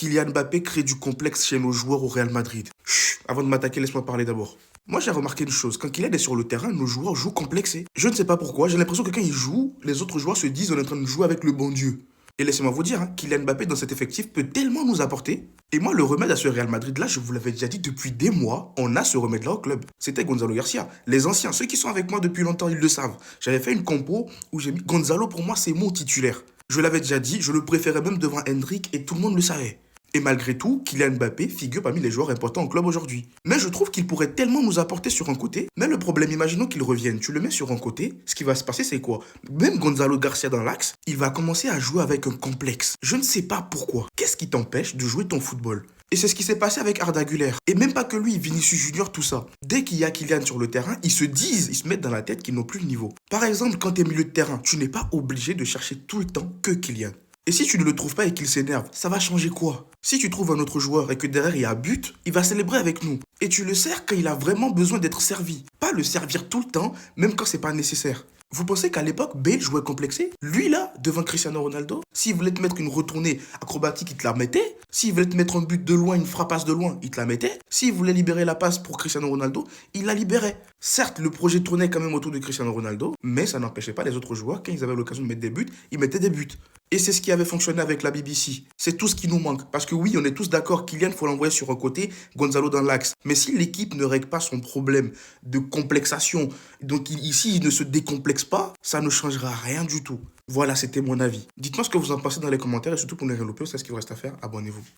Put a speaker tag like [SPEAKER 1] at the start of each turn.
[SPEAKER 1] Kylian Mbappé crée du complexe chez nos joueurs au Real Madrid. Chut, avant de m'attaquer, laisse-moi parler d'abord. Moi, j'ai remarqué une chose. Quand Kylian est sur le terrain, nos joueurs jouent complexés. Je ne sais pas pourquoi. J'ai l'impression que quand ils jouent, les autres joueurs se disent on est en train de jouer avec le bon Dieu. Et laissez-moi vous dire, Kylian Mbappé dans cet effectif peut tellement nous apporter. Et moi, le remède à ce Real Madrid-là, je vous l'avais déjà dit depuis des mois, on a ce remède-là au club. C'était Gonzalo Garcia. Les anciens, ceux qui sont avec moi depuis longtemps, ils le savent. J'avais fait une compo où j'ai mis Gonzalo, pour moi, c'est mon titulaire. Je l'avais déjà dit, je le préférais même devant Hendrik et tout le monde le savait. Et malgré tout, Kylian Mbappé figure parmi les joueurs importants au club aujourd'hui. Mais je trouve qu'il pourrait tellement nous apporter sur un côté. Mais le problème, imaginons qu'il revienne, tu le mets sur un côté, ce qui va se passer c'est quoi? Même Gonzalo Garcia dans l'axe, il va commencer à jouer avec un complexe. Je ne sais pas pourquoi. Qu'est-ce qui t'empêche de jouer ton football? Et c'est ce qui s'est passé avec Arda Güler. Et même pas que lui, Vinicius Junior, tout ça. Dès qu'il y a Kylian sur le terrain, ils se mettent dans la tête qu'ils n'ont plus le niveau. Par exemple, quand tu es milieu de terrain, tu n'es pas obligé de chercher tout le temps que Kylian. Et si tu ne le trouves pas et qu'il s'énerve, ça va changer quoi? Si tu trouves un autre joueur et que derrière il y a but, il va célébrer avec nous. Et tu le sers quand il a vraiment besoin d'être servi. Pas le servir tout le temps, même quand c'est pas nécessaire. Vous pensez qu'à l'époque, Bale jouait complexé? Lui là, devant Cristiano Ronaldo, s'il voulait te mettre une retournée acrobatique, il te la mettait. S'il voulait te mettre un but de loin, une frappasse de loin, il te la mettait. S'il voulait libérer la passe pour Cristiano Ronaldo, il la libérait. Certes, le projet tournait quand même autour de Cristiano Ronaldo, mais ça n'empêchait pas les autres joueurs, quand ils avaient l'occasion de mettre des buts, ils mettaient des buts. Et c'est ce qui avait fonctionné avec la BBC. C'est tout ce qui nous manque. Parce que oui, on est tous d'accord, Kylian, faut l'envoyer sur un côté, Gonzalo dans l'axe. Mais si l'équipe ne règle pas son problème de complexation, donc ici, il ne se décomplexe pas, ça ne changera rien du tout. Voilà, c'était mon avis. Dites-moi ce que vous en pensez dans les commentaires et surtout pour ne rien louper, c'est ce qu'il vous reste à faire. Abonnez-vous.